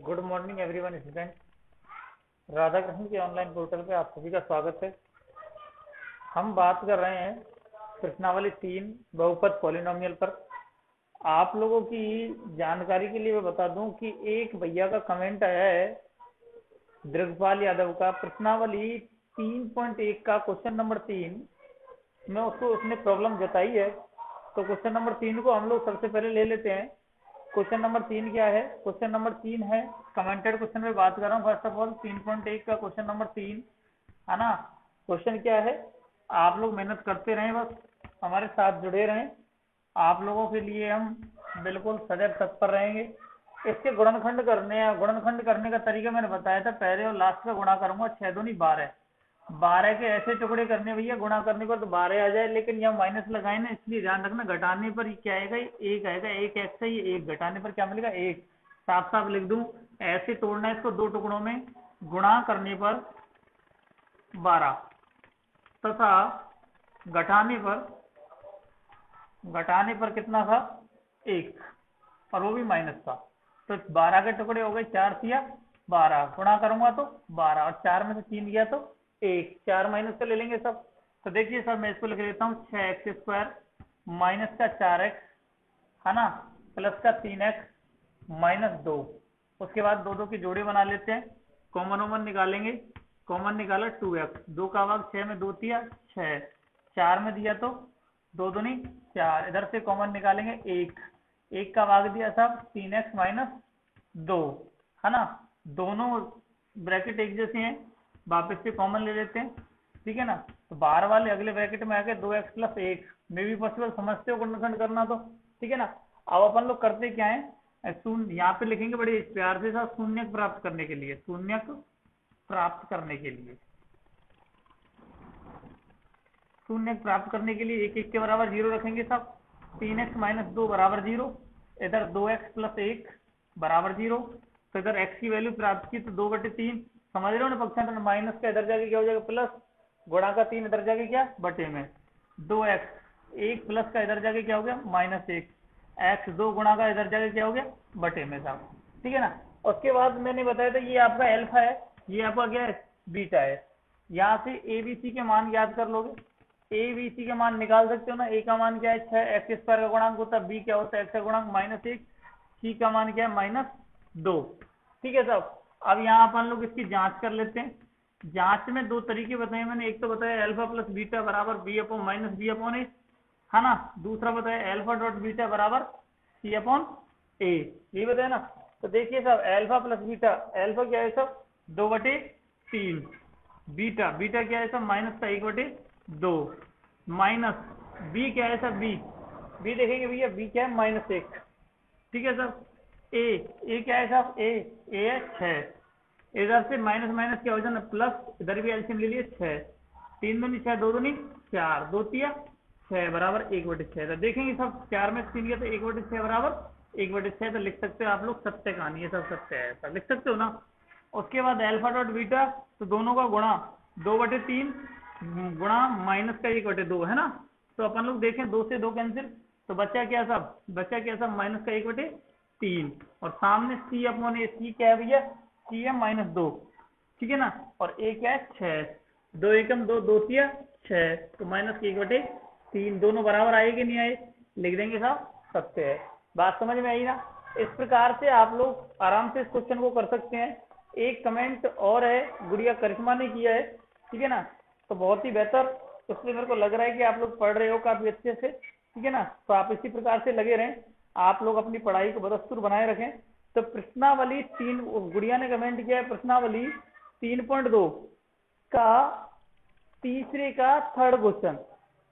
Good morning everyone student. Radha Krishna के online portal पे आप सभी का स्वागत है। हम बात कर रहे हैं प्रश्नावली 3 बहुपद पॉलिनोमियल पर। आप लोगों की जानकारी के लिए मैं बता दूं कि एक भैया का कमेंट आया है दृगपाल यादव का, प्रश्नावली 3.1 का क्वेश्चन नंबर 3 में उसको उसने प्रॉब्लम जताई है। तो क्वेश्चन नंबर 3 को हम लोग सबसे पहले ले लेते हैं। क्वेश्चन नंबर 3 क्या है? क्वेश्चन नंबर 3 है, कमेंटेड क्वेश्चन में बात कर रहा हूँ। फर्स्ट ऑफ ऑल 3.1 का क्वेश्चन नंबर 3 है ना। क्वेश्चन क्या है? आप लोग मेहनत करते रहें, बस हमारे साथ जुड़े रहें। आप लोगों के लिए हम बिल्कुल सदैव तत्पर रहेंगे। इसके गुणनखंड करने हैं। गुणनखंड करने का तरीका मैंने बताया था, पहले और लास्ट का गुणा करूंगा। 6 दूनी 12, 12 के ऐसे टुकड़े करने भैया, गुणा करने पर तो 12 आ जाए, लेकिन यहाँ माइनस लगाए ना, इसलिए ध्यान रखना घटाने पर क्या आएगा? एक आएगा। एक एक्स है, ये एक घटाने पर क्या मिलेगा? एक। साफ साफ लिख दूं, ऐसे तोड़ना है इसको दो टुकड़ों में, गुणा करने पर 12 तथा घटाने पर कितना था? एक, और वो भी माइनस था। तो 12 के टुकड़े हो गए, 4 सिया 12, गुणा करूंगा तो 12, और 4 में से 3 गया तो 1, 4 माइनस का ले लेंगे सब। तो देखिए सब, मैं इसको लिख लेता हूँ 6x² माइनस का 4x है ना, प्लस का 3x माइनस 2। उसके बाद दो दो की जोड़ी बना लेते हैं, कॉमन ओमन निकालेंगे। कॉमन निकाला 2x, 2 का भाग 6 में 2 दिया 6, 4 में दिया तो 2 दूनी 4, इधर से कॉमन निकालेंगे 1, 1 का भाग दिया सब 3x माइनस 2 है ना। दोनों ब्रैकेट एक जैसे हैं, वापस से कॉमन ले लेते हैं, ठीक है ना। तो बाहर वाले अगले ब्रैकेट में आके 2x प्लस 1 में भी पॉसिबल, समझते हो गुणनखंड करना तो, ठीक है ना। अब अपन लोग करते क्या है, शून्य यहाँ पे लिखेंगे बड़े प्यार से साथ, शून्य प्राप्त करने के लिए, शून्य प्राप्त करने के लिए, शून्य प्राप्त करने के लिए 1 1 के बराबर 0 रखेंगे सब। 3x माइनस 2 बराबर 0, इधर 2x प्लस 1 बराबर 0। तो इधर x की वैल्यू प्राप्त की तो 2/3, समझ रहे हो ना। पक्षांतर माइनस का इधर जाके क्या हो जाएगा? प्लस, गुणा का 3 इधर जाके क्या? बटे में 2x, 1 प्लस का इधर जाके क्या हो गया? -1, x 2 गुणा का इधर जाके क्या हो गया? बटे में साहब, ठीक है ना। उसके बाद मैंने बताया था ये आपका एल्फा है, ये आपका क्या है? बीटा है। यहाँ से ए बी सी के मान याद कर लोगे, ए बी सी के मान निकाल सकते हो ना। ए का मान क्या है? 6, x² का गुणांक होता है, बी क्या होता है? x का गुणांक -1, सी का मान क्या है? -2, ठीक है साहब। अब यहाँ अपन लोग इसकी जांच कर लेते हैं। जांच में दो तरीके बताए मैंने, एक तो बताया अल्फा प्लस बीटा बराबर B upon minus B upon A है ना, दूसरा बताया अल्फा डॉट बीटा बराबर सी अपॉन ए, ये बताया ना। तो देखिए साहब, अल्फा प्लस बीटा, अल्फा क्या है सब? 2/3, बीटा, बीटा क्या है सब? माइनस का 1/2, माइनस बी क्या है सब? बी देखेंगे भैया, बी क्या है? -1, ठीक है सर। ए क्या है साहब? ए है 6, इधर से माइनस माइनस क्या हो जाना? प्लस, इधर भी एलसीएम ले लिए 6, 3 दूनी 6, 2 दूनी 4, 2 तिया 6 बराबर 1/6। तो देखेंगे सब, 4 में 3 गया तो 1/6 बराबर 1/6। तो लिख सकते हो आप लोग, सत्य कहानी है सब, सत्य है, सब लिख सकते हो ना। उसके बाद अल्फा डॉट बीटा, तो दोनों का गुणा 2/3 गुणा माइनस का 1/2 है ना। तो अपन लोग देखें, 2 से 2 कैंसिल, तो बचा क्या सब? बचा क्या सब? माइनस का 1/3, और सामने सी अपॉन ए, सी क्या है भैया? सी है -2, ठीक है ना। और ए क्या है? 6, 2 एकम 2, 2 तिया 6, तो माइनस का 1/3, दोनों बराबर आए कि नहीं आए? लिख देंगे साहब, सत्य है। बात समझ में आई ना। इस प्रकार से आप लोग आराम से इस क्वेश्चन को कर सकते हैं। एक कमेंट और है, गुड़िया करिश्मा ने किया है, ठीक है ना, तो बहुत ही बेहतर। इसलिए मेरे को लग रहा है कि आप लोग पढ़ रहे हो काफी अच्छे से, ठीक है ना। तो आप इसी प्रकार से लगे रहें, आप लोग अपनी पढ़ाई को बदस्तूर बनाए रखें। तो प्रश्नावली 3, गुड़िया ने कमेंट किया है, प्रश्नावली 3.2 का तीसरे का थर्ड क्वेश्चन,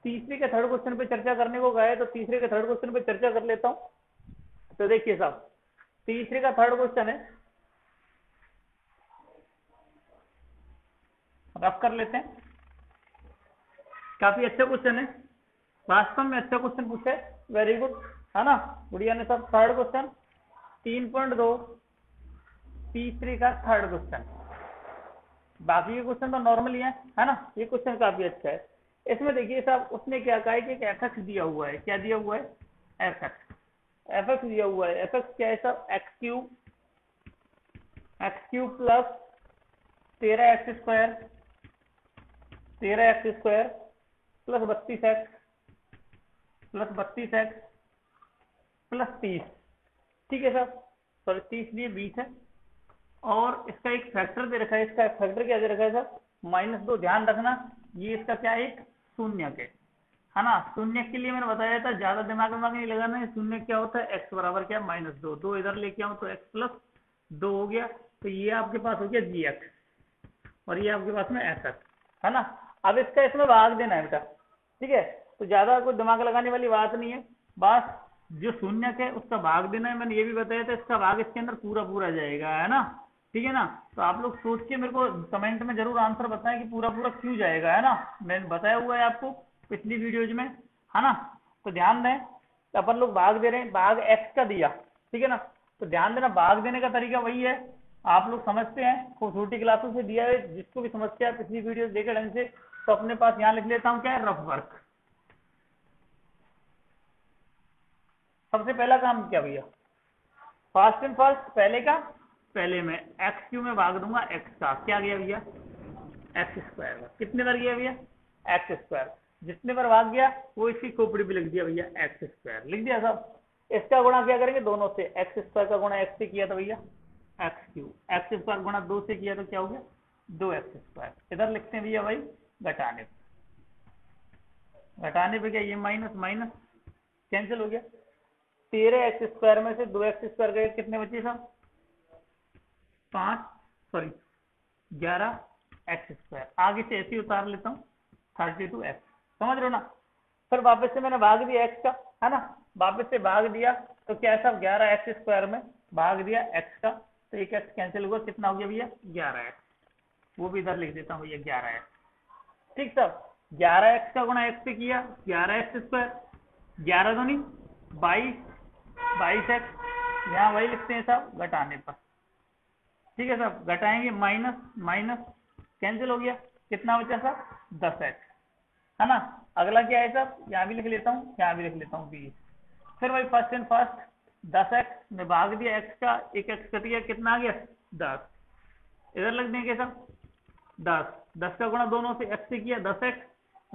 तीसरे के थर्ड क्वेश्चन पे चर्चा करने को गए, तो तीसरे के थर्ड क्वेश्चन पे चर्चा कर लेता हूं। तो देखिए साहब, तीसरे का थर्ड क्वेश्चन है, रफ कर लेते हैं। काफी अच्छा क्वेश्चन है, वास्तव में अच्छा क्वेश्चन पूछा है, वेरी गुड है ना। गुड़िया ने सब थर्ड क्वेश्चन 3.2, तीसरे का थर्ड क्वेश्चन। बाकी के क्वेश्चन तो नॉर्मल ही है ना। ये क्वेश्चन काफी अच्छा है। इसमें देखिए साहब, उसने क्या कहा है कि एफ एक्स दिया हुआ है। क्या दिया हुआ है? एफ एक्स, एफ एक्स दिया हुआ है। एफ एक्स क्या है साहब? x³ x cube plus 13x² plus 32x plus 30। ठीक है सर, सॉरी 30 नहीं 20 है। और इसका एक फैक्टर दे रखा है, इसका फैक्टर क्या दे रखा है सर, -2। ध्यान रखना ये इसका क्या है, एक शून्य के, है ना। शून्य के लिए मैंने बताया था, ज्यादा दिमाग नहीं लगाना है। शून्य क्या होता है, x बराबर क्या, -2। 2 इधर लेके आऊं तो x प्लस 2 हो गया, तो ये आपके पास हो गया gx और ये आपके पास में fx, है ना। अब इसका इसमें भाग देना है बेटा, ठीक है। तो ज्यादा कोई दिमाग लगाने वाली बात नहीं है, बस जो शून्य है उसका भाग देना है। मैंने ये भी बताया था, इसका भाग इसके अंदर पूरा पूरा जाएगा, है ना। ठीक है ना। तो आप लोग सोच के मेरे को कमेंट में जरूर आंसर बताएं कि पूरा पूरा क्यों जाएगा, है ना। मैंने बताया हुआ है आपको पिछली वीडियोज में, है ना। तो ध्यान दें, अपन लोग भाग दे रहे हैं, भाग x का दिया, ठीक है ना। तो ध्यान देना, भाग देने का तरीका वही है, आप लोग समझते हैं, खूब छोटी क्लासों से दिया है। जिसको भी समस्या है पिछली वीडियो देखे ढंग से, तो अपने पास यहाँ लिख लेता हूँ क्या है, रफ वर्क। सबसे पहला काम क्या भैया, फर्स्ट एंड फर्स्ट, पहले का पहले में एक्स क्यू में भाग दूंगा एक्स का, क्या गया भैया, x²। कितने बार गया भैया, x²। जितने बार भाग गया वो इसकी खोपड़ी पे लिख दिया भैया, x², लिख दिया सब। इसका गुणा क्या करेंगे, दोनों से, x² का गुणा x से किया तो भैया x3, x² गुणा 2 से किया तो क्या हो गया, 2x²। इधर लिखते हैं भैया भाई घटाने पे, घटाने पे क्या, ये माइनस माइनस कैंसिल हो गया। 13x² में से 2x² गए, कितने बचे सब, 5, सॉरी 11x²। आगे से ऐसे ही उतार लेता हूँ 32x, समझ रहे हो ना। फिर वापस से मैंने भाग दिया x का, है ना, वापस से भाग दिया तो क्या है सब, 11x² में भाग दिया x का, तो एक x कैंसिल हुआ, कितना हो गया भैया, 11x। वो भी इधर लिख देता हूँ भैया 11x। ठीक सब, 11x का गुणा x से किया 11x², 11 दूनी 22x, यहाँ वही लिखते हैं सब घटाने पर। ठीक है सब, घटाएंगे माइनस माइनस कैंसिल हो गया, कितना बचा सब, 10x, है ना। अगला क्या है सब, यहाँ भी लिख लेता हूँ, यहाँ भी लिख लेता हूँ 20। फिर भाई फर्स्ट एंड फर्स्ट, 10x में भाग दिया x का, एक x कट गया, कितना आ गया 10। इधर लग देंगे सब 10, 10 का गुणा दोनों से, x से किया 10x,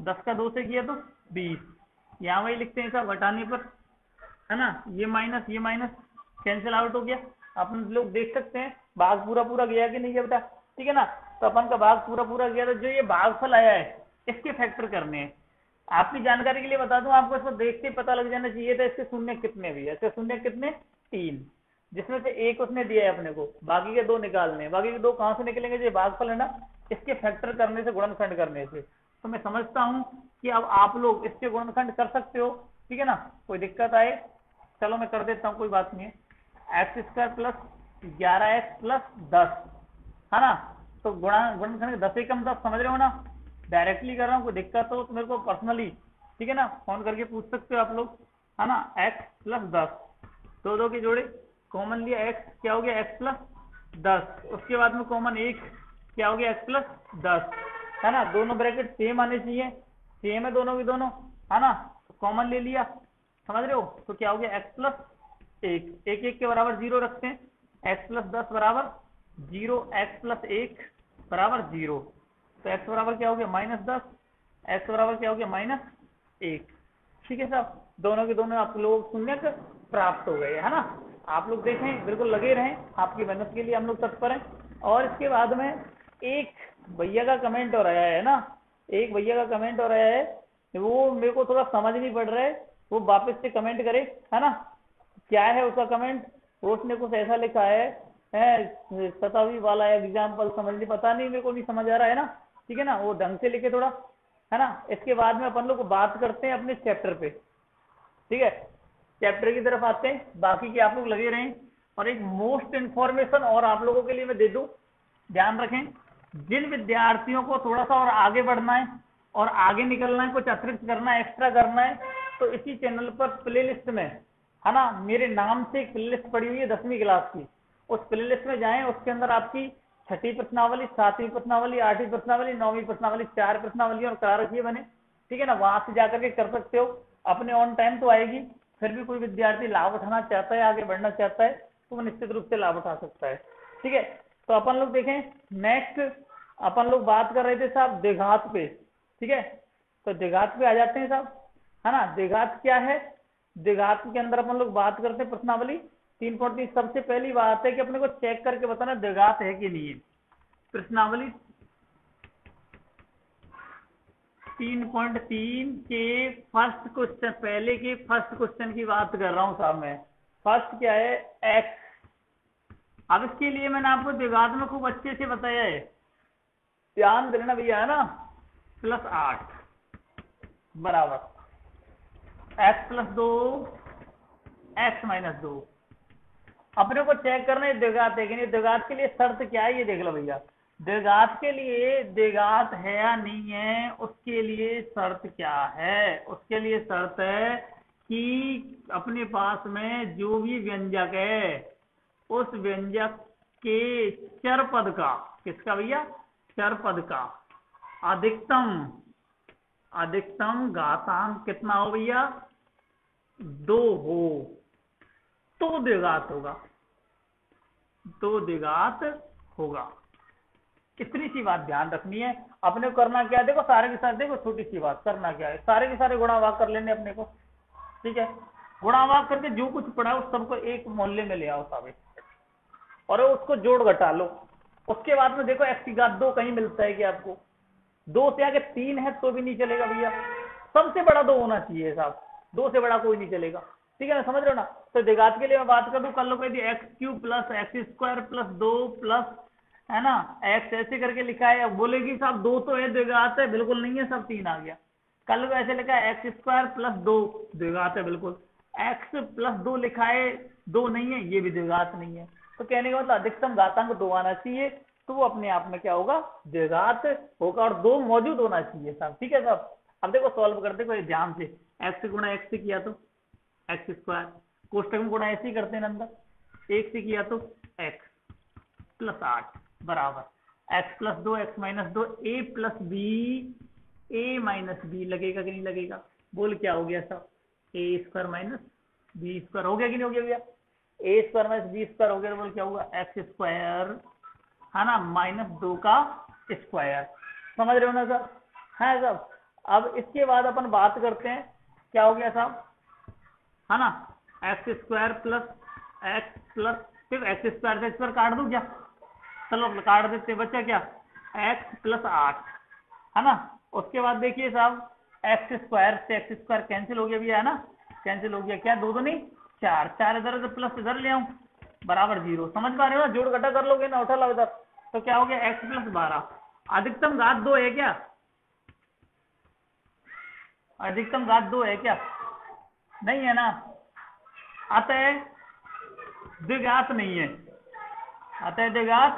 10 का 2 से किया तो 20। यहाँ वही लिखते हैं सब घटाने पर, है ना। ये माइनस कैंसिल आउट हो गया। अपन लोग देख सकते हैं भाग पूरा पूरा गया कि नहीं गया बेटा, ठीक है ना। तो अपन का भाग पूरा पूरा गया, तो जो ये भागफल आया है इसके फैक्टर करने हैं। आपकी जानकारी के लिए बता दूं, आपको इसको देख के पता लग जाना चाहिए था इसके शून्य कितने भी, इसके शून्य कितने, 3, जिसमें से एक उसने दिया है अपने को, बाकी के 2 निकालने। बाकी के 2 कहां से निकलेंगे, जो भागफल है ना, इसके फैक्टर करने से, गुणनखंड करने से। तो मैं समझता हूं कि अब आप लोग इसके गुणनखंड कर सकते हो, ठीक है ना। कोई दिक्कत आए, चलो मैं कर देता हूँ, कोई बात नहीं है। x² प्लस 11x प्लस 10, है ना। तो गुणनखंड 10 एकम 10, समझ रहे हो ना। डायरेक्टली कर रहा हूँ, कोई दिक्कत हो तो मेरे को पर्सनली, ठीक है ना, फोन करके पूछ सकते हो आप लोग, है ना। x प्लस 10, 2 के जोड़े, कॉमन लिया x, क्या हो गया x प्लस 10। उसके बाद में कॉमन 1, क्या हो गया x प्लस 10, है ना। दोनों ब्रैकेट सेम आने चाहिए, सेम है दोनों की दोनों, है ना। तो कॉमन ले लिया, समझ रहे हो। तो क्या हो गया x प्लस 1, 1 के बराबर 0 रखते हैं, x प्लस 10 बराबर 0, x प्लस 1 बराबर 0। तो x बराबर क्या हो गया, -10, x बराबर क्या हो गया, -1। ठीक है साहब, दोनों के दोनों आप लोग शून्य प्राप्त हो गए, है ना। आप लोग देखें, बिल्कुल लगे रहें, आपकी मेहनत के लिए हम लोग तत्पर हैं। और इसके बाद में एक भैया का कमेंट हो रहा है ना, एक भैया का कमेंट हो रहा है, वो मेरे को थोड़ा समझ नहीं पड़ रहा है, वो वापस से कमेंट करे, है ना। क्या है उसका कमेंट, उसने कुछ ऐसा लिखा है 7वीं वाला एग्जाम्पल, समझ नहीं, पता नहीं, मेरे को नहीं समझ आ रहा है ना, ठीक है ना। वो ढंग से लिखे थोड़ा, है ना। इसके बाद में अपन लोग बात करते हैं अपने चैप्टर पे, ठीक है। चैप्टर की तरफ आते हैं, बाकी के आप लोग लगे रहें। और एक मोस्ट इन्फॉर्मेशन और आप लोगों के लिए मैं दे दूं, ध्यान रखें, जिन विद्यार्थियों को थोड़ा सा और आगे बढ़ना है और आगे निकलना है, कुछ अतिरिक्त करना है, एक्स्ट्रा करना है, तो इसी चैनल पर प्लेलिस्ट में, है ना, मेरे नाम से एक प्लेलिस्ट पड़ी हुई है 10वीं क्लास की। उस प्लेलिस्ट में जाएं, उसके अंदर आपकी 6ठी प्रश्नावली, 7वीं प्रश्नावली, 8वीं प्रश्नावली, 9वीं प्रश्नावली, 4 प्रश्नावली और करा रखी है मैंने, ठीक है ना। वहां से जाकर के कर सकते हो, अपने ऑन टाइम तो आएगी। फिर भी कोई विद्यार्थी लाभ उठाना चाहता है, आगे बढ़ना चाहता है, तो वो निश्चित रूप से लाभ उठा सकता है, ठीक है। तो अपन लोग देखें नेक्स्ट, अपन लोग बात कर रहे थे साहब द्विघात पे, ठीक है। तो द्विघात पे आ जाते हैं साहब, है ना। द्विघात क्या है, द्विघात के अंदर अपन लोग बात करते हैं प्रश्नावली 3.3। सबसे पहली बात है कि अपने को चेक करके बताना द्विघात है कि नहीं है। प्रश्नावली 3.3 के फर्स्ट क्वेश्चन, पहले के फर्स्ट क्वेश्चन की बात कर रहा हूं साहब मैं। फर्स्ट क्या है, एक्स। अब इसके लिए मैंने आपको द्विघात में खूब अच्छे से बताया है, ध्यान देना भैया, है ना। +8 बराबर x +2 x - 2। अपने को चेक करना है द्विघात है कि नहीं। द्विघात के लिए शर्त क्या है ये देख लो भैया। द्विघात के लिए द्विघात है या नहीं है, उसके लिए शर्त क्या है, उसके लिए शर्त है कि अपने पास में जो भी व्यंजक है उस व्यंजक के चर पद का, किसका भैया, चर पद का अधिकतम घातांक कितना हो भैया, 2 हो तो द्विघात होगा, तो द्विघात होगा। इतनी सी बात ध्यान रखनी है। अपने को करना क्या है, देखो सारे के सारे, देखो छोटी सी बात, करना क्या है, सारे के सारे गुणा भाग कर लेने अपने को, ठीक है। गुणा भाग करके जो कुछ पड़ा है उस सबको एक मोहल्ले में ले आओ साबित, और उसको जोड़ घटा लो। उसके बाद में देखो x की घात 2 कहीं मिलता है कि आपको, 2 से आगे 3 है तो भी नहीं चलेगा भैया, सबसे बड़ा 2 होना चाहिए साहब, 2 से बड़ा कोई नहीं चलेगा, ठीक है ना, समझ रहे हो ना। तो द्विघात के लिए मैं बात कर दूं, कर लो कह दी x³ + x² + 2 प्लस, है ना, x ऐसे करके लिखा है। बोलेगी साहब 2 तो है द्विघात है, बिल्कुल नहीं है, सब 3 आ गया। कल को ऐसे लिखा है x² + 2 द्विघात है, बिल्कुल। x + 2 लिखा है, 2 नहीं है, ये भी द्विघात नहीं है। तो कहने का मतलब अधिकतम घातांक 2 आना चाहिए, तो वो अपने आप में क्या होगा, द्विघात होगा, और 2 मौजूद होना चाहिए साहब, ठीक है साहब। अब देखो सॉल्व करते कोई ध्यान से, x गुणा x से किया तो x², कोष्टक में गुणा ऐसे ही करते हैं अंदर, 1 से किया तो x +8 बराबर x + 2 x - 2 a + b लगेगा कि नहीं लगेगा, बोल क्या हो गया साहब, a² - b² हो गया कि नहीं हो गया भैया, a² - b² हो गया, तो बोल क्या होगा, x², है ना, -2 का स्क्वायर। समझ रहे हो ना सर, है साहब। अब इसके बाद अपन बात करते हैं, क्या हो गया साहब, है ना, x² + x प्लस, फिर x² से x² काट दूं क्या, चलो काट देते, बच्चा क्या, x + 8, है ना। उसके बाद देखिए साहब x² से x² कैंसिल हो गया भैया, है ना, कैंसिल हो गया, क्या 2 नहीं 4, 4 इधर से प्लस इधर ले आऊं बराबर 0। समझ पा रहे हो ना, जोड़ घटा कर लोगे ना, उठा लो इधर, तो क्या हो गया x + 12। अधिकतम घात 2 है क्या, अधिकतम घात 2 है क्या, नहीं है ना, अतः द्विघात नहीं है, अतः द्विघात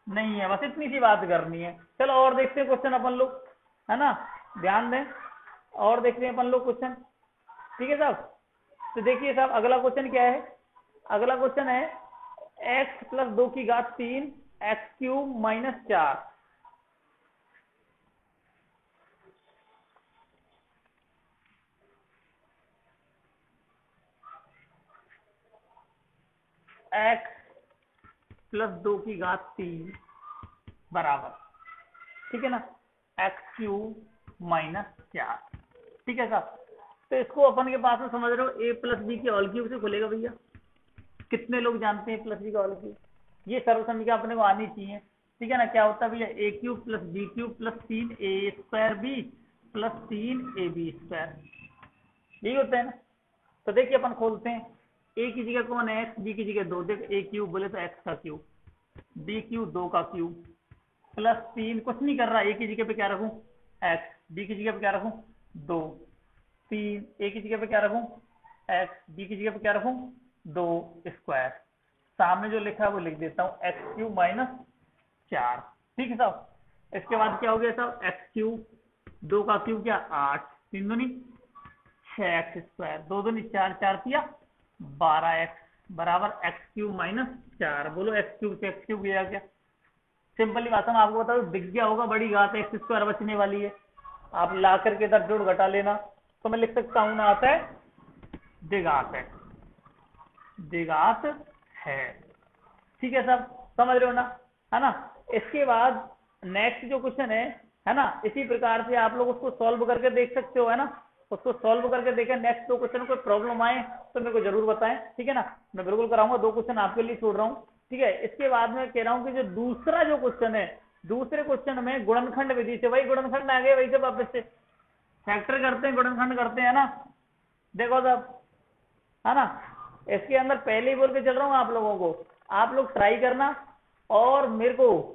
नहीं है, बस इतनी सी बात करनी है। चलो और देखते हैं क्वेश्चन अपन लोग, है ना, ध्यान दें, और देखते हैं अपन लोग क्वेश्चन, ठीक है साहब। तो देखिए साहब अगला क्वेश्चन क्या है, अगला क्वेश्चन है x + 2 की घात 3 x³ - 4, x + 2 की घात 3 बराबर, ठीक है ना, x³ - 4, ठीक है साहब। तो इसको अपन के पास में समझ रहे हो a + b के होल क्यूब से खुलेगा भैया, कितने लोग जानते हैं +b का होल क्यूब, ये सर्वसमीकरण अपने को आनी चाहिए, ठीक है ना। क्या होता है भैया, a³ + b³ + 3a² b + 3ab², यही होता है ना। तो देखिए अपन खोलते हैं, a की जगह कौन है x, b की जगह 2, देख a³ बोले तो x का क्यूब, b³ 2 का क्यूब, +3 कुछ नहीं कर रहा, a की जगह पे क्या रखूं x, b की जगह पे क्या रखूं 2, 3 a की जगह पे क्या रखूं x, b की जगह पे क्या रखूं 2 स्क्वायर, सामने जो लिखा है वो लिख देता हूं x³ - 4, ठीक है साहब। इसके बाद क्या हो गया साहब, x³ 2 का क्यूब क्या 8, 3 दूनी 6x², 2 दूनी 4, 4 तिया 12x बराबर x³ - 4, बोलो x³ से x³ गया क्या, सिंपली भाषा में आपको बता दो, दिख गया होगा, बड़ी घात x² बचने वाली है, आप ला करके इधर जोड़ घटा लेना, तो मैं लिख सकता हूं ना, आता है द्विघात है, द्विघात है, ठीक है साहब। समझ रहे हो ना, है ना। इसके बाद नेक्स्ट जो क्वेश्चन है ना, इसी प्रकार से आप लोग उसको सॉल्व करके देख सकते हो, है ना। उसको सॉल्व करके देखें, नेक्स्ट 2 क्वेश्चन कोई प्रॉब्लम आए तो मेरे को जरूर बताएं, ठीक है ना। मैं बिल्कुल कराऊंगा, 2 क्वेश्चन आपके लिए छोड़ रहा हूँ, ठीक है। इसके बाद में कह रहा हूँ कि जो दूसरा जो क्वेश्चन है, दूसरे क्वेश्चन में गुणनखंड विधि से, वही गुणनखंड आ गए वही से वापस से फैक्टर करते हैं, गुणनखंड करते हैं ना। देखो सब, है ना। इसके अंदर पहले ही बोल के चल रहा हूँ आप लोगों को, आप लोग ट्राई करना और मेरे को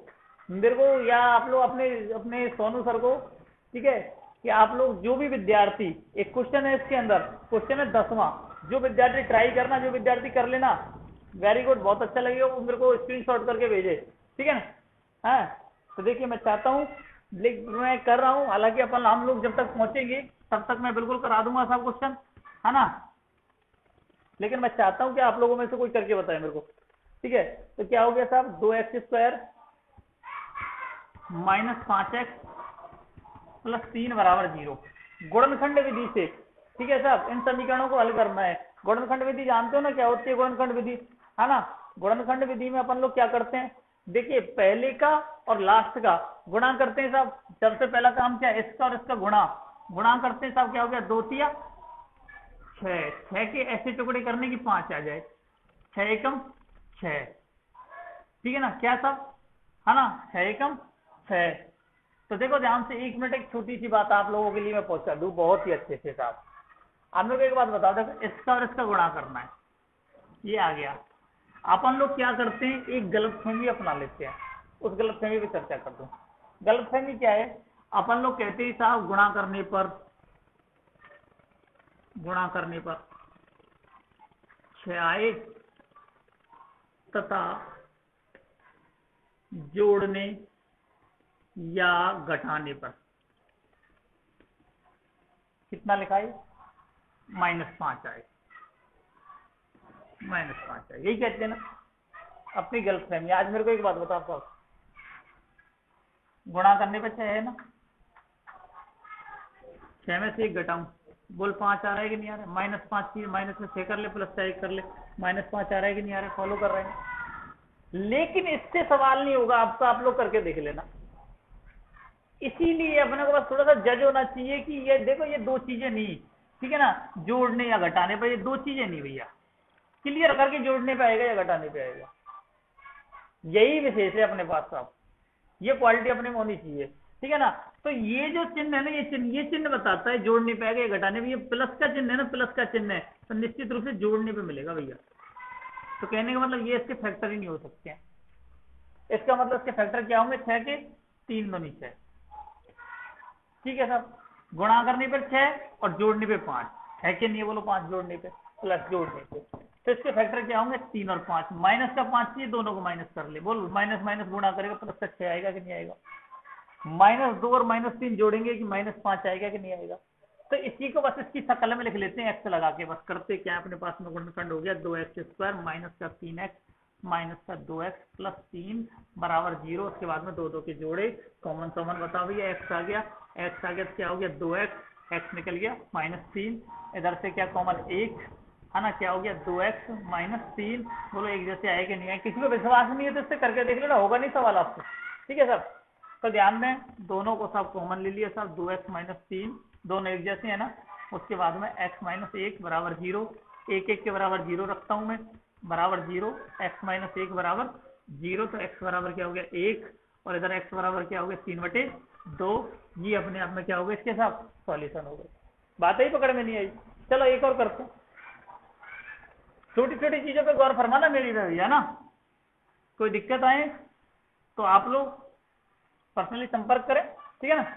या आप लोग अपने अपने सोनू सर को, ठीक है, कि आप लोग जो भी विद्यार्थी, एक क्वेश्चन है इसके अंदर, क्वेश्चन है 10वां, जो विद्यार्थी ट्राई करना, जो विद्यार्थी कर लेना, वेरी गुड, बहुत अच्छा लगेगा, वो मेरे को स्क्रीनशॉट करके भेजे, ठीक है ना। हाँ, तो देखिए मैं चाहता हूँ, मैं कर रहा हूँ, हालांकि अपन हम लोग जब तक पहुंचेंगे तब तक मैं बिल्कुल करा दूंगा सब क्वेश्चन, है ना। लेकिन मैं चाहता हूं कि आप लोगों में से कोई करके बताए मेरे को, ठीक है। तो क्या हो गया साहब, 2x² - 5x + 3 = 0, गुणनखंड विधि से, ठीक है साहब। इन समीकरणों को हल करना है। गुणनखंड विधि जानते हो ना क्या होती है गुणनखंड विधि, है ना। गुणनखंड विधि में अपन लोग क्या करते हैं, देखिए पहले का और लास्ट का गुणा करते हैं साहब। सबसे पहला काम क्या है, इसका और इसका गुणा करते हैं साहब। क्या हो गया, 2 × 6, 6 के ऐसे टुकड़े करने की 5 आ जाए, 6 एकम 6, ठीक है ना। क्या साहब, है ना, 6 एकम 6। तो देखो ध्यान से, 1 मिनट, एक छोटी सी बात आप लोगों के लिए मैं पहुंचा दूं बहुत ही अच्छे से साहब। आप लोग एक बात बता दो, इसका और इसका गुणा करना है, ये आ गया। अपन लोग क्या करते हैं, एक गलतफहमी अपना लेते हैं, उस गलतफहमी पे चर्चा कर दूं। गलतफहमी क्या है, अपन लोग कहते हैं साहब गुणा करने पर 6 आए, तथा जोड़ने या घटाने पर कितना लिखा है, -5 आए, -5 आए, यही कहते हैं ना अपनी गलतफहमी। आज मेरे को एक बात बताओ साहब, गुणा करने पे 6 है ना, 6 में से 1 घटाऊं, बोल 5 आ रहा है कि नहीं आ रहा है, -5 की माइनस में 6 कर ले, प्लस का 1 कर ले, -5 आ रहा है कि नहीं आ रहा है, फॉलो कर रहे हैं। लेकिन इससे सवाल नहीं होगा आपका, आप लोग करके देख लेना। इसीलिए अपने को बस थोड़ा सा जज होना चाहिए कि ये देखो, ये 2 चीजें नहीं, ठीक है ना, जोड़ने या घटाने पर, ये 2 चीजें नहीं भैया, क्लियर करके जोड़ने पे आएगा या घटाने पे आएगा, यही विशेष है अपने पास साहब, ये क्वालिटी अपने में होनी चाहिए, ठीक है ना। तो ये जो चिन्ह है ना, ये चिन्ह बताता है जोड़ने पे आएगा या घटाने पे। ये प्लस का चिन्ह है ना, प्लस का चिन्ह है, तो निश्चित रूप से जोड़ने पे मिलेगा भैया। तो कहने का मतलब ये इसके फैक्टर ही नहीं हो सकते हैं। इसका मतलब इसके फैक्टर क्या होंगे, 6 के 3 दूनी 6, ठीक है साहब। गुणा करने पर 6 और जोड़ने पे 5 है कि नहीं, बोलो 5 जोड़ने पे प्लस जोड़ने पे, तो इसके फैक्टर क्या होंगे, 3 और 5। माइनस का 5 चाहिए, दोनों को माइनस कर ले, बोल माइनस माइनस गुणा करेगा प्लस का 6 आएगा कि नहीं आएगा। -2 और -3 जोड़ेंगे कि -5 आएगा कि नहीं आएगा। तो इसी को बस इसकी शकल में लिख लेते हैं, एक्स लगा के, बस करते क्या अपने पास में गुणनखंड हो गया, 2x² माइनस का 3x माइनस का 2x प्लस 3 = 0। उसके बाद में 2 2 के जोड़े, कॉमन बताओ भैया, x आ गया, तो क्या हो गया 2x, x निकल गया -3, इधर से क्या कॉमन 1, है ना, क्या हो गया 2x - 3। बोलो एक जैसे आए कि नहीं आए, किसी को विश्वास नहीं है तो इससे करके देख लेना, होगा नहीं सवाल आपको, ठीक है सर। तो ध्यान दें, दोनों को सब कॉमन ले लिया साहब, 2x - 3 दोनों एक जैसे है ना। उसके बाद में x - 1 = 0, 1 1 के बराबर 0 रखता हूं मैं, बराबर 0, x - 1 बराबर 0, तो x बराबर क्या हो गया 1, और इधर x बराबर क्या हो गया 3/2। ये अपने आप में क्या हो गया, इसके साथ सॉल्यूशन हो गया। बात ही पकड़ में नहीं आई। चलो एक और करते हैं, छोटी छोटी चीजों पे गौर फरमाना मेरी भैया ना, कोई दिक्कत आए तो आप लोग पर्सनली संपर्क करें, ठीक है ना,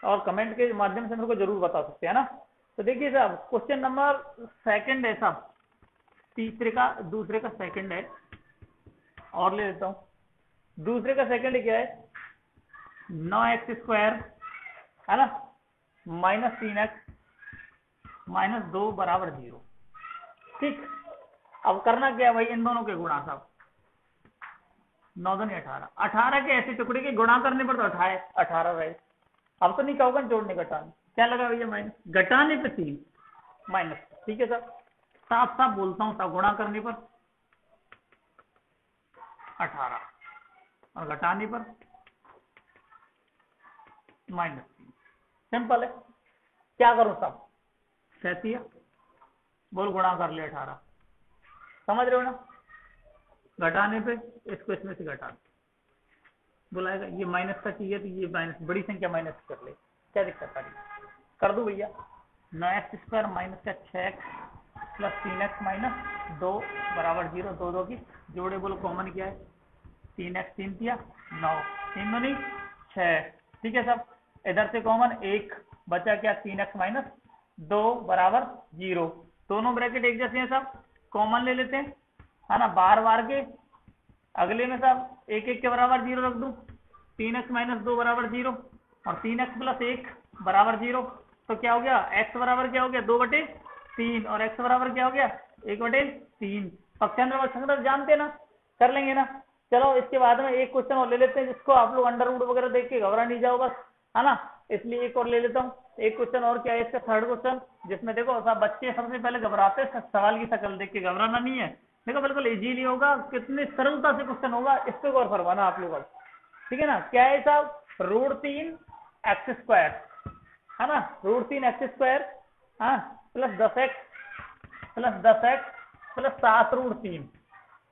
और कमेंट के माध्यम से मेरे को जरूर बता सकते हैं ना। तो देखिए साहब, क्वेश्चन नंबर 2 है साहब, दूसरे का सेकंड है, और ले लेता हूं। दूसरे का सेकंड क्या है, 9x² है ना, -3x -2 = 0, ठीक। अब करना क्या है भाई, इन दोनों के गुणा साहब, 9 दूनी 18, 18 के ऐसे टुकड़े के गुणा करने पर तो 18 रहे। अब तो नहीं कहोगे जोड़ने घटाने, क्या लगा भैया माइनस, घटाने पे 3 माइनस, ठीक है सर। साफ साफ बोलता हूं साहब, गुणा करने पर 18, और घटाने पर -3। सिंपल है। क्या करूं साहब, 37 बोल गुणा कर ले 18, समझ रहे हो ना। घटाने पे इसको इसमें से घटा बुलाएगा, ये माइनस का चाहिए तो ये माइनस, बड़ी संख्या माइनस कर ले, क्या दिक्कत आ रही, कर दूं भैया। 9x² माइनस का 6x प्लस 3x माइनस 2 बराबर 0। दो दो की जोड़े, बोलो कॉमन क्या है, 3x 3 किया 9, 3 दूनी 6, ठीक है सब। इधर से कॉमन 1 बचा क्या, 3x माइनस 2 बराबर 0। दोनों ब्रैकेट एक जैसे हैं सब, कॉमन ले लेते हैं, है ना। बार बार के अगले में सब एक एक के बराबर 0 रख दूं, 3x माइनस 2 बराबर 0 और 3x प्लस 1 बराबर 0। तो क्या हो गया, x बराबर क्या हो गया, 2/3 और x बराबर क्या हो गया, 1/3। पक्षांतर जानते ना, कर लेंगे ना। चलो इसके बाद में एक क्वेश्चन और ले लेते हैं, जिसको आप लोग अंडर रूट वगैरह देख के घबरा नहीं जाओ बस, है ना। इसलिए एक और ले लेता हूँ। एक क्वेश्चन और क्या है, इसका थर्ड क्वेश्चन, जिसमें देखो सब बच्चे सबसे पहले घबराते हैं सवाल की शक्ल देख के, घबराना नहीं है, देखो बिल्कुल इजीली होगा, कितनी सरलता से क्वेश्चन होगा, इस पे गौर फरमाना आप लोग। ठीक है ना, क्या है साहब, √3x², है ना, √3x² हाँ प्लस 10x प्लस 7√3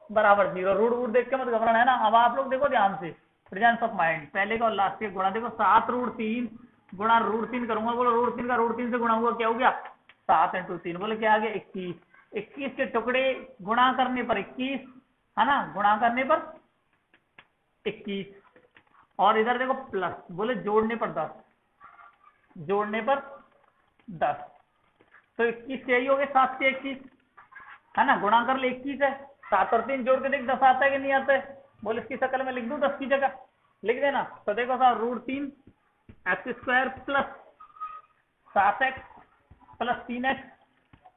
बराबर 0। रूट देख के मत घबराना, है ना। अब आप लोग देखो ध्यान से, प्रेजेंस ऑफ माइंड, पहले का और लास्ट के गुणा देखो, 7√3 गुणा √3 करूंगा, बोलो √3 का √3 से गुणा हुआ, क्या हो गया, 7 × 3, बोले क्या आ गया, 21। 21 के टुकड़े गुणा करने पर 21, है ना, गुणा करने पर 21, और इधर देखो प्लस, बोले जोड़ने पर 10, जोड़ने पर 10, तो 21 यही हो गए, 7 से 21, है ना, गुणा कर ले 21 है, 7 और 3 जोड़ के देख 10 आता है कि नहीं आता है, बोले इसकी शक्ल में लिख दूं 10 की जगह, लिख देना। तो देखो साहब, √3x² plus 7x plus 3x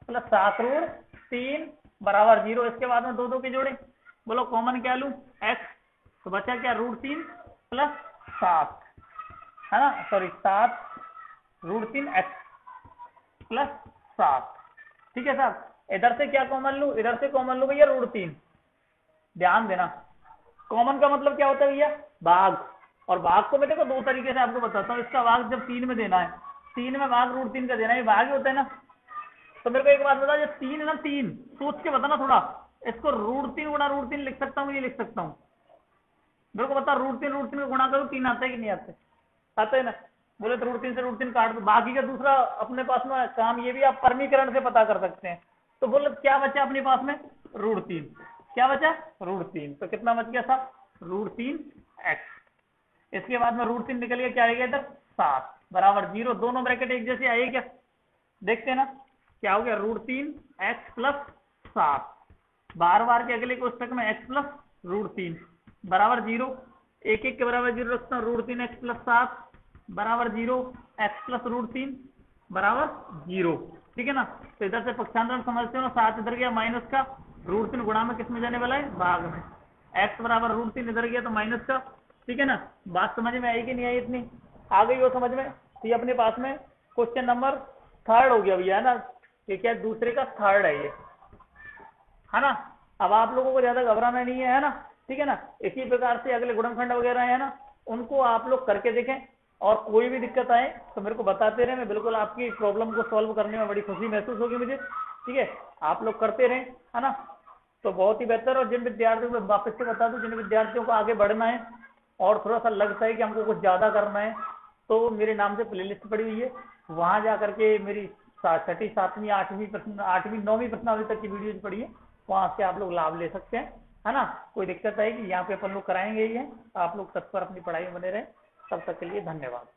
plus 7√3 बराबर 0। इसके बाद में दो दो के जोड़े, बोलो कॉमन क्या लूं, x, तो बचा क्या, √3 प्लस 7, है ना, सॉरी 7 √3x प्लस 7, ठीक है साहब। इधर से क्या कॉमन लूं, इधर से कॉमन लूं भैया √3, ध्यान देना। कॉमन का मतलब क्या होता है भैया, भाग, और भाग को मैं देखो दो तरीके से आपको बताता हूँ। इसका भाग जब 3 में देना है, 3 में भाग √3 का देना है, भाग ही होता है ना। तो मेरे को एक बात बता, जब 3 है ना, 3 सोच के बताना थोड़ा, इसको √3 गुणा √3 लिख सकता हूँ, ये लिख सकता हूँ, मेरे को बता, √3 का गुणा करो 3 आता है कि नहीं आता है, आता है ना। बोले तो √3 से √3 काट दो, बाकी का दूसरा अपने पास में काम, ये भी आप परमीकरण से पता कर सकते हैं। तो बोले क्या बचा अपने पास में, √3, क्या बचा, √3, तो कितना बच गया साहब, √3x। इसके बाद में √3 निकल गया, क्या आएगा इधर, 7 बराबर 0। दोनों ब्रैकेट एक जैसे आए क्या, देखते हैं ना, क्या हो गया, √3x प्लस 7, बार बार के अगले कोष्टक में x प्लस √3 बराबर 0, एक एक के बराबर 0 रखता हूँ, √3x प्लस 7 बराबर 0, x प्लस √3 बराबर 0, ठीक है ना। तो इधर से पक्षांतर समझते हो ना, 7 इधर गया माइनस का, √3 गुणा में किस में जाने वाला है, भाग में, x बराबर √3 इधर गया तो माइनस का, ठीक है ना। बात समझ में आई कि नहीं आई, इतनी आ गई हो समझ में। तो ये अपने पास में क्वेश्चन नंबर 3 हो गया भैया, है ना, ये क्या दूसरे का 3 है ये, है ना। अब आप लोगों को ज्यादा घबराना नहीं है ना, ठीक है ना। इसी प्रकार से अगले गुणनखंड वगैरह है ना, उनको आप लोग करके देखें, और कोई भी दिक्कत आए तो मेरे को बताते रहे, मैं बिल्कुल आपकी प्रॉब्लम को सॉल्व करने में बड़ी खुशी महसूस होगी मुझे, ठीक है। आप लोग करते रहें, है ना, तो बहुत ही बेहतर। और जिन विद्यार्थियों को वापस से बता दूं, जिन विद्यार्थियों को आगे बढ़ना है और थोड़ा सा लगता है कि हमको कुछ ज्यादा करना है, तो मेरे नाम से प्लेलिस्ट पड़ी हुई है, वहां जा करके मेरी 6वीं 7वीं 8वीं 9वीं प्रश्नावली तक की वीडियोज पड़ी है, वहां से आप लोग लाभ ले सकते हैं, है ना। कोई दिक्कत है कि यहाँ पे अपन लोग कराएंगे ही है, आप लोग तत्पर अपनी पढ़ाई में बने रहें। तब तक के लिए धन्यवाद।